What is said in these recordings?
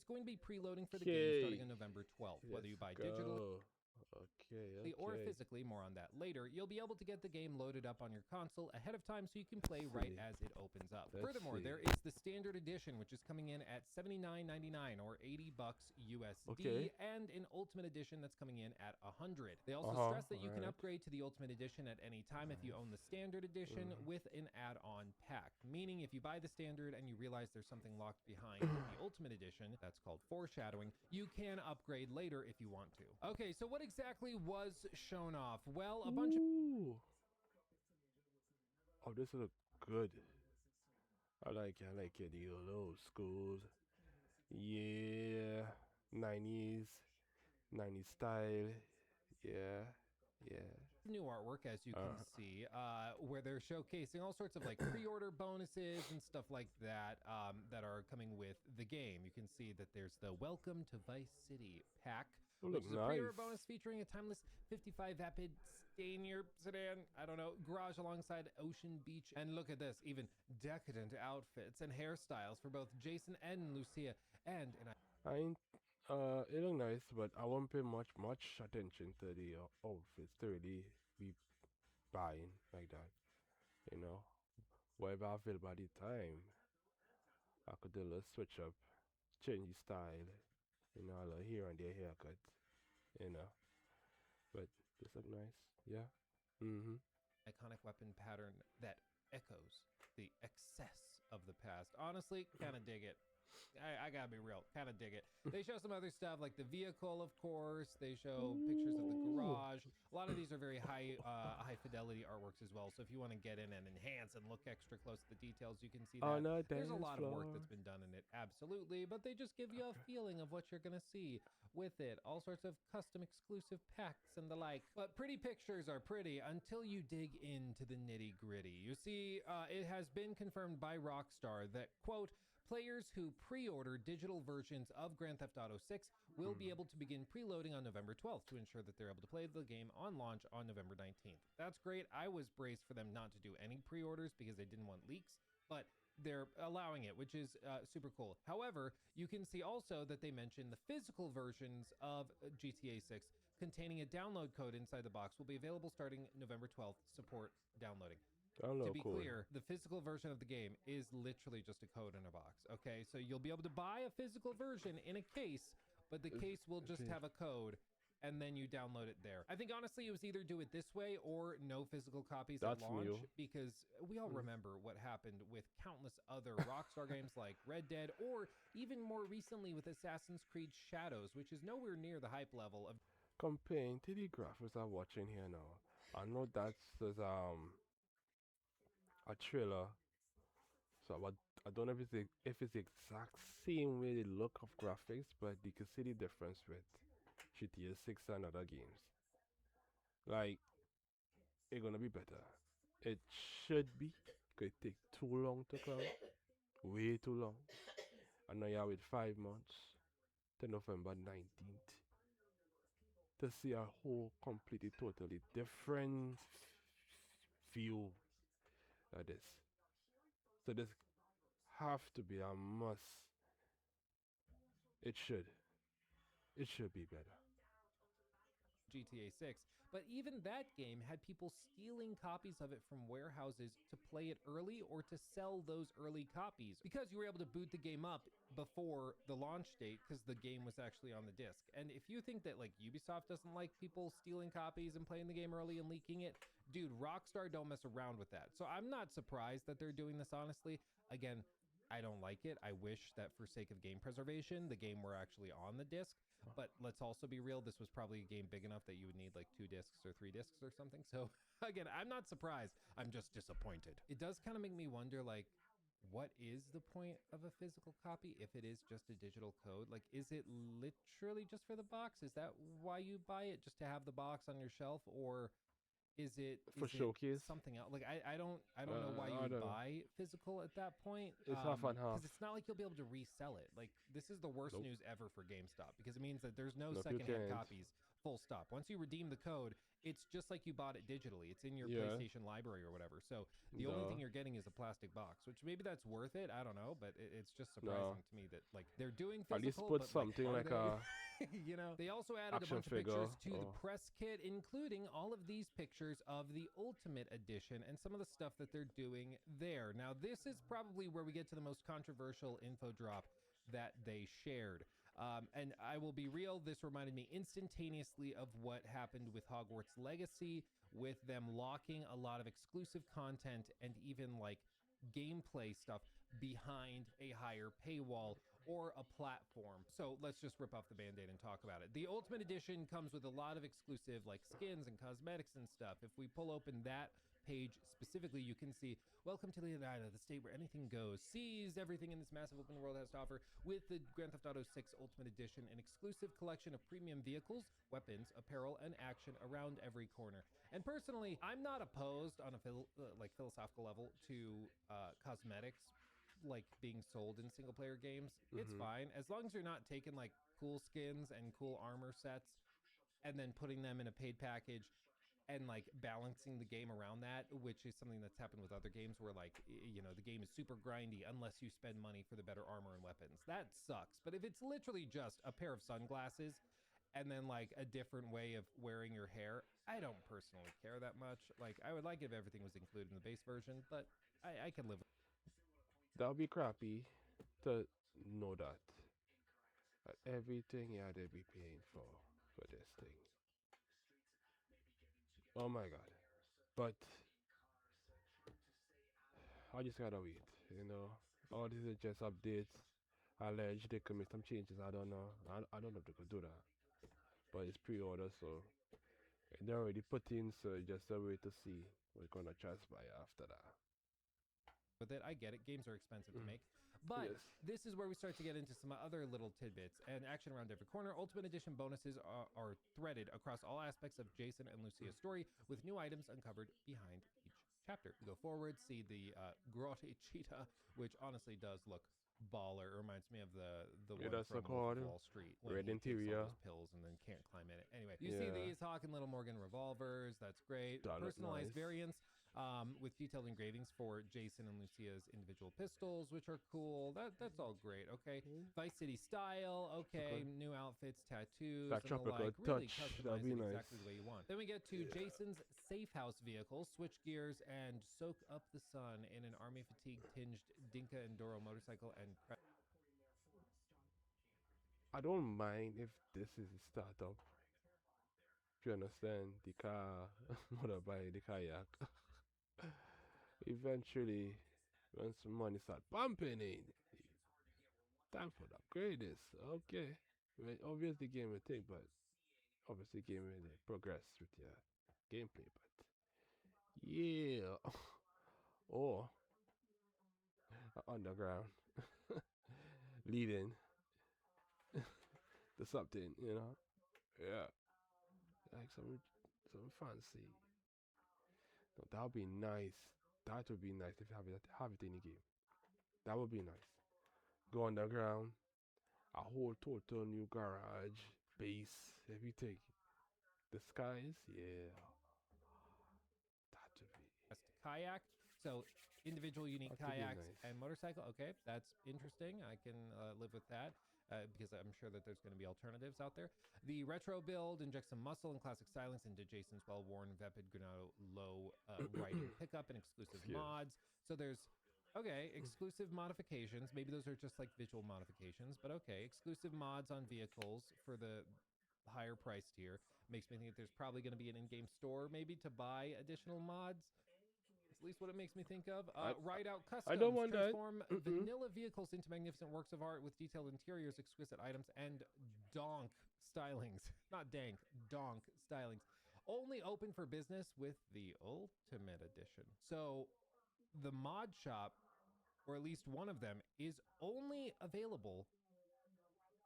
going to be preloading for the game starting on November 12th. Whether you buy digital or physically, more on that later, you'll be able to get the game loaded up on your console ahead of time so you can play right as it opens up. Furthermore, there is the standard edition, which is coming in at $79.99 or $80 USD, and an ultimate edition that's coming in at $100. They also stress that you can upgrade to the ultimate edition at any time if you own the standard edition with an add-on pack, meaning if you buy the standard and you realize there's something locked behind the ultimate edition, that's called foreshadowing, you can upgrade later if you want to. Okay, so what exactly was shown off? Well, a bunch of... Oh, this looks good. I like it. The old school. Yeah. 90s style. Yeah. New artwork, as you can see, where they're showcasing all sorts of like pre-order bonuses and stuff like that that are coming with the game. You can see that there's the Welcome to Vice City pack, which is a pre-order bonus featuring a timeless 55 Vapid Stanier sedan, garage alongside Ocean Beach. And look at this, even decadent outfits and hairstyles for both Jason and Lucia. And it look nice, but I won't pay much attention to the outfits to really be buying like that. Whatever I feel by the time, I could do a little switch up, change the style, a little here and there haircut, But this look nice, yeah. Iconic weapon pattern that echoes the excess of the past. Honestly, kind of dig it. I gotta be real, kind of dig it. They show some other stuff like the vehicle, of course. They show pictures of the garage. A lot of these are very high fidelity artworks as well. So if you want to get in and enhance and look extra close to the details, you can see that there's a lot of work that's been done in it, absolutely. But they just give you a feeling of what you're gonna see with it. All sorts of custom exclusive packs and the like. But pretty pictures are pretty until you dig into the nitty gritty. You see, it has been confirmed by Rockstar that, quote, players who pre-order digital versions of Grand Theft Auto 6 will be able to begin preloading on November 12th to ensure that they're able to play the game on launch on November 19th. That's great. I was braced for them not to do any pre-orders because they didn't want leaks, but they're allowing it, which is super cool. However, you can see also that they mentioned the physical versions of GTA 6 containing a download code inside the box will be available starting November 12th. Support downloading. To be clear, the physical version of the game is literally just a code in a box, okay? So you'll be able to buy a physical version in a case, but the case will just have a code, and then you download it there. I think, honestly, it was either do it this way or no physical copies at launch, because we all remember what happened with countless other Rockstar games like Red Dead, or even more recently with Assassin's Creed Shadows, which is nowhere near the hype level of... Comparing to the graphics I'm watching here now, I know that's a trailer, so I don't know if it's the exact same way the look of graphics, but you can see the difference with GTA 6 and other games. Like, it's gonna be better. It should be. Could take too long to come, way too long. And now you're with 5 months to November 19th to see a whole completely totally different view of this. So this have to be a must. It should be better. GTA 6, but even that game had people stealing copies of it from warehouses to play it early or to sell those early copies because you were able to boot the game up before the launch date because the game was actually on the disc. And if you think that like Ubisoft doesn't like people stealing copies and playing the game early and leaking it, dude, Rockstar don't mess around with that. So I'm not surprised that they're doing this, honestly. Again, I don't like it. I wish that for sake of game preservation, the game were actually on the disc. But let's also be real, this was probably a game big enough that you would need like 2 discs or 3 discs or something. So again, I'm not surprised. I'm just disappointed. It does kind of make me wonder, like, what is the point of a physical copy if it is just a digital code? Like, is it literally just for the box? Is that why you buy it, just to have the box on your shelf? Or is it for showcase something else? Like I don't know why you would buy physical at that point. It's half and half because it's not like you'll be able to resell it. Like, this is the worst news ever for GameStop because it means that there's no secondhand copies, full stop. Once you redeem the code, it's just like you bought it digitally. It's in your Yeah. PlayStation library or whatever. So the only No. thing you're getting is a plastic box, which maybe that's worth it. I don't know, but it's just surprising to me that like they're doing physical, At least put but something like, like are a they? You know, they also added a action bunch of figure. pictures to the press kit, including all of these pictures of the Ultimate Edition and some of the stuff that they're doing there. Now, this is probably where we get to the most controversial info drop that they shared. And I will be real, this reminded me instantaneously of what happened with Hogwarts Legacy, with them locking a lot of exclusive content and even like gameplay stuff behind a higher paywall or a platform. So let's just rip off the band-aid and talk about it. The Ultimate Edition comes with a lot of exclusive like skins and cosmetics and stuff. If we pull open that page specifically, you can see, welcome to Leonida, the state where anything goes. Seize everything in this massive open world has to offer with the Grand Theft Auto 6 Ultimate Edition, an exclusive collection of premium vehicles, weapons, apparel, and action around every corner. And personally, I'm not opposed on a philosophical level to cosmetics like being sold in single player games. It's fine as long as you're not taking like cool skins and cool armor sets and then putting them in a paid package and like balancing the game around that, which is something that's happened with other games where like, you know, the game is super grindy unless you spend money for the better armor and weapons. That sucks. But if it's literally just a pair of sunglasses and then like a different way of wearing your hair, I don't personally care that much. Like, I would like if everything was included in the base version, but I can live with. That would be crappy to know that. Everything you had to be paying for this thing. Oh my god. But I just gotta wait, you know. All these are just updates. Alleged they could make some changes. I don't know. I don't know if they could do that. But it's pre-order, so they're already put in, so just a way to see what's gonna transpire after that. With it, I get it. Games are expensive to make. But Yes. this is where we start to get into some other little tidbits and action around every corner. Ultimate Edition bonuses are threaded across all aspects of Jason and Lucia's story, with new items uncovered behind each chapter. We go forward, see the Grotte Cheetah, which honestly does look baller. It reminds me of the Yeah, one that's from so Wolf of cool. Wall Street when Red he takes all interior. those pills and then can't climb in it. Anyway, you see Yeah. these Hawk and Little Morgan revolvers. That's great. That look Personalized nice. variants with detailed engravings for Jason and Lucia's individual pistols, which are cool. That's all great. Okay, Vice City style. Okay, new outfits, tattoos, That and the tropical like. Really touch, customize that'd be it nice. exactly the way you want. Then we get to Jason's safe house vehicle, switch gears and soak up the sun in an army fatigue tinged Dinka Enduro motorcycle and. I don't mind if this is a startup. If you understand, the car, motorbike, the kayak. Eventually, when some money start pumping in, time for the upgrade this. Okay. Well, obviously game will take, but obviously game will progress with your gameplay, but yeah. Or underground leading to something, you know. Yeah. Like some fancy. No, that would be nice. That would be nice if you have it in the game. That would be nice. Go underground, a whole total new garage, base, everything. The skies, yeah. That would be. Kayak. So individual unique That could be kayaks nice. and motorcycle. Okay, that's interesting. I can live with that because I'm sure that there's going to be alternatives out there. The retro build injects some muscle and classic stylings into Jason's well-worn Vepid Granado low riding pickup and exclusive Excuse. mods. So there's exclusive modifications. Maybe those are just like visual modifications, but okay, exclusive mods on vehicles for the higher price tier. Makes me think that there's probably going to be an in-game store maybe to buy additional mods. At least what it makes me think of. Ride Out Customs. I don't want that. Transform vanilla vehicles into magnificent works of art with detailed interiors, exquisite items, and donk stylings. Not dank, donk stylings. Only open for business with the Ultimate Edition. So the mod shop, or at least one of them, is only available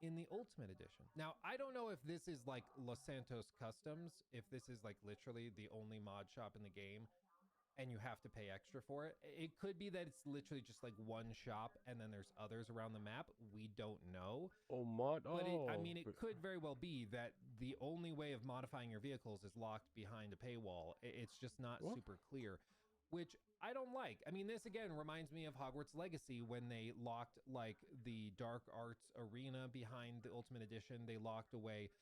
in the Ultimate Edition. Now, I don't know if this is like Los Santos Customs, if this is like literally the only mod shop in the game, and you have to pay extra for it. It could be that it's literally just like one shop and then there's others around the map. We don't know. Oh, mod. But I Oh, mean, it could very well be that the only way of modifying your vehicles is locked behind a paywall. It's just not What? super clear, which I don't like. I mean, this again reminds me of Hogwarts Legacy when they locked like the Dark Arts Arena behind the Ultimate Edition. They locked away,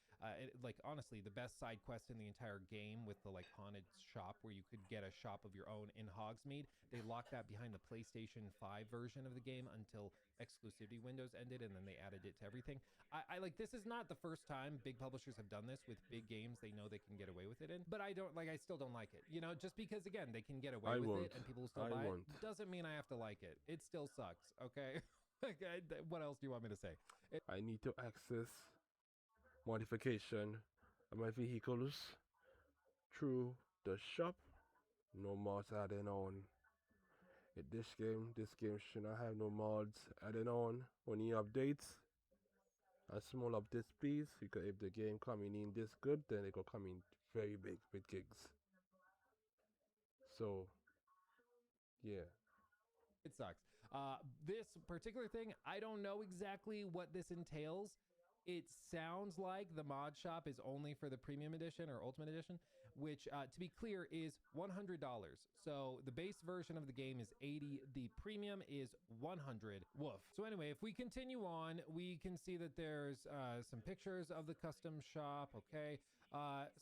like honestly, the best side quest in the entire game with the like haunted shop where you could get a shop of your own in Hogsmeade. They locked that behind the PlayStation 5 version of the game until exclusivity windows ended, and then they added it to everything. I like, this is not the first time big publishers have done this with big games they know they can get away with it in, but I still don't like it. You know, just because again they can get away with it and people will still buy it doesn't mean I have to like it. It still sucks. Okay. Okay, what else do you want me to say? I need to access modification of my vehicles through the shop. No mods added on. This game should not have no mods added on. Only updates. A small updates, please. Because if the game coming in this good, then it will come in very big with gigs. So, yeah. It sucks. This particular thing, I don't know exactly what this entails. It sounds like the mod shop is only for the premium edition or ultimate edition, which to be clear is $100. So the base version of the game is $80. The premium is $100. Woof. So anyway, if we continue on, we can see that there's some pictures of the custom shop. Okay.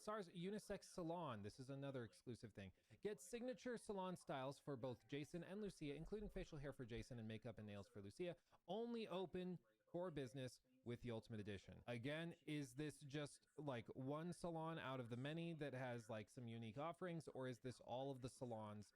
SARS Unisex Salon. This is another exclusive thing. Get signature salon styles for both Jason and Lucia, including facial hair for Jason and makeup and nails for Lucia. Only open for business with the Ultimate Edition. Again, is this just like one salon out of the many that has like some unique offerings, or is this all of the salons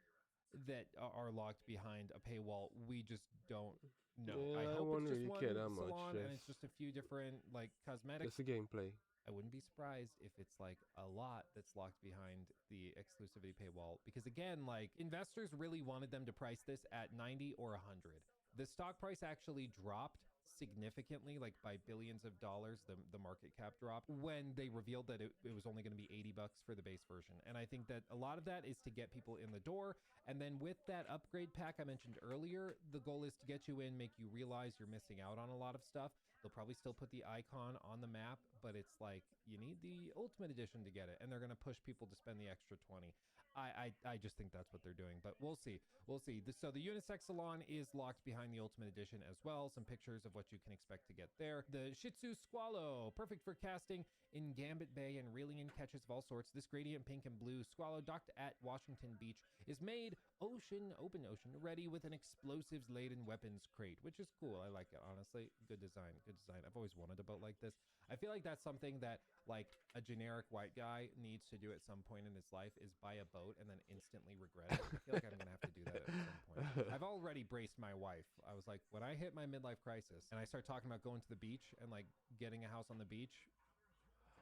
that are locked behind a paywall? We just don't know. Yeah, I hope won't it's just really one care that salon much. and it's just a few different like cosmetics. Just a gameplay. I wouldn't be surprised if it's like a lot that's locked behind the exclusivity paywall, because again, like investors really wanted them to price this at 90 or 100. The stock price actually dropped significantly, like by billions of dollars. The market cap dropped when they revealed that it was only going to be $80 for the base version. And I think that a lot of that is to get people in the door. And then with that upgrade pack I mentioned earlier, the goal is to get you in, make you realize you're missing out on a lot of stuff. They'll probably still put the icon on the map, but it's like you need the Ultimate Edition to get it, and they're going to push people to spend the extra 20. I just think that's what they're doing, but we'll see. We'll see. So the Unisex Salon is locked behind the Ultimate Edition as well. Some pictures of what you can expect to get there. The Shih Tzu Squallow, perfect for casting in Gambit Bay and reeling in catches of all sorts. This gradient pink and blue Squallow, docked at Washington Beach, is made open ocean ready with an explosives laden weapons crate, which is cool. I like it, honestly. Good design. I've always wanted a boat like this. I feel like that's something that like a generic white guy needs to do at some point in his life, is buy a boat and then instantly regret it. I feel like I'm gonna have to do that at some point. I've already braced my wife. I was like, when I hit my midlife crisis and I start talking about going to the beach and like getting a house on the beach,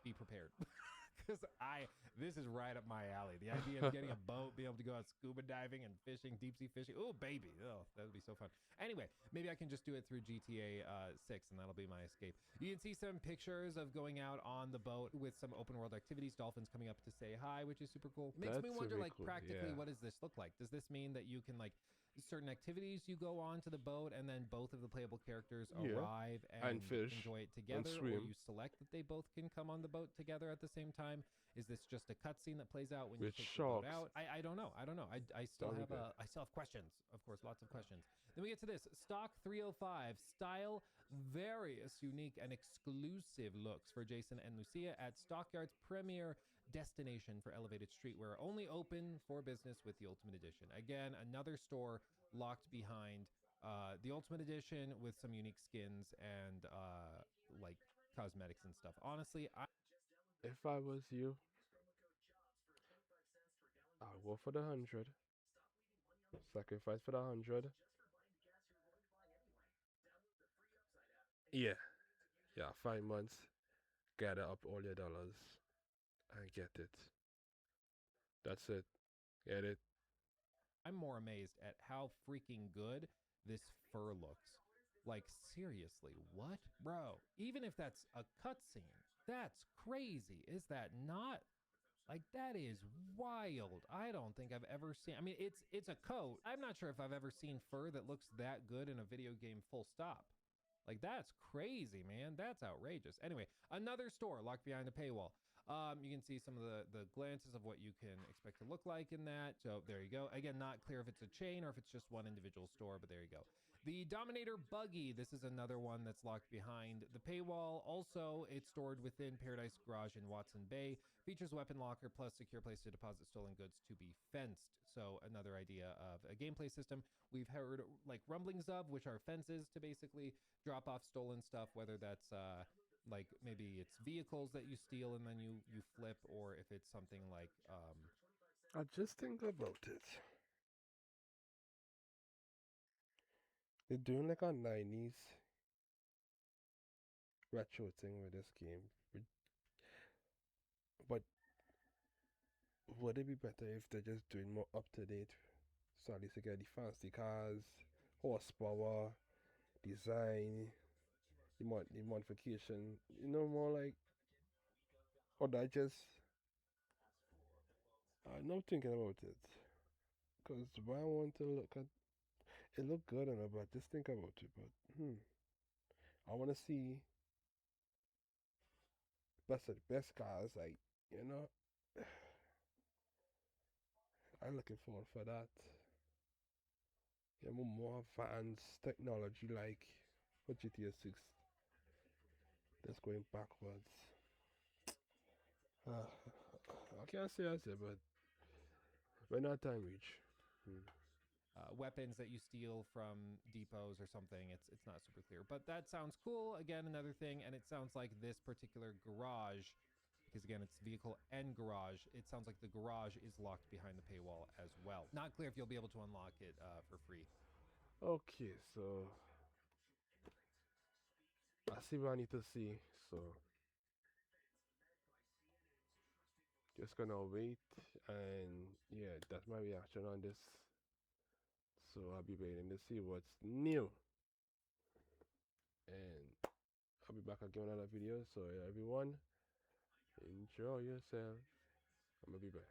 be prepared. Because this is right up my alley. The idea of getting a boat, being able to go out scuba diving and fishing, deep sea fishing. Oh, baby. Oh, that would be so fun. Anyway, maybe I can just do it through GTA 6 and that'll be my escape. You can see some pictures of going out on the boat with some open world activities. Dolphins coming up to say hi, which is super cool. Makes me wonder, like, practically, what does this look like? Does this mean that you can, like, certain activities you go on to the boat and then both of the playable characters arrive and fish, enjoy it together, or you select that they both can come on the boat together at the same time? Is this just a cutscene that plays out when you take the boat out? I don't know. I still have questions, of course, lots of questions. Then we get to this stock 305 style, various unique and exclusive looks for Jason and Lucia at Stockyard's premier destination for elevated streetwear, only open for business with the Ultimate Edition. Again, another store locked behind the Ultimate Edition with some unique skins and like cosmetics and stuff. Honestly, if I was you, I'll go for the 100. Sacrifice for the 100. Yeah, 5 months. Gather up all your dollars and get it. That's it. Get it. I'm more amazed at how freaking good this fur looks. Like, seriously, what? Bro, even if that's a cutscene, that's crazy. Is that not? Like that is wild. I don't think I've ever seen. I mean, it's a coat. I'm not sure if I've ever seen fur that looks that good in a video game. Full stop. Like that's crazy, man. That's outrageous. Anyway, another store locked behind a paywall. You can see some of the glances of what you can expect to look like in that. So there you go. Again, not clear if it's a chain or if it's just one individual store, but there you go. The Dominator Buggy. This is another one that's locked behind the paywall. Also, it's stored within Paradise Garage in Watson Bay. Features weapon locker plus secure place to deposit stolen goods to be fenced. So another idea of a gameplay system we've heard like rumblings of, which are fences to basically drop off stolen stuff, whether that's like maybe it's vehicles that you steal and then you flip, or if it's something like I just think about it. They're doing like a 90s retro thing with this game. But would it be better if they're just doing more up to date? So at least you get the fancy cars, horsepower, design, the modification, more like, or that just, I'm not thinking about it. Because why I want to look at, it look good and all, but just think about it. But, I want to see best of the best cars, like, you know, I'm looking forward for that. Yeah, more advanced technology like for GTA 6 that's going backwards. I can't say I say, but when that time reach. weapons that you steal from depots or something. It's not super clear, but that sounds cool. Again, another thing, and it sounds like this particular garage, because again, it's vehicle and garage. It sounds like the garage is locked behind the paywall as well. Not clear if you'll be able to unlock it for free. Okay, so I see what I need to see. So just gonna wait, and yeah, that's my reaction on this. So I'll be waiting to see what's new, and I'll be back again with another video. So everyone, enjoy yourself. I'm gonna be back.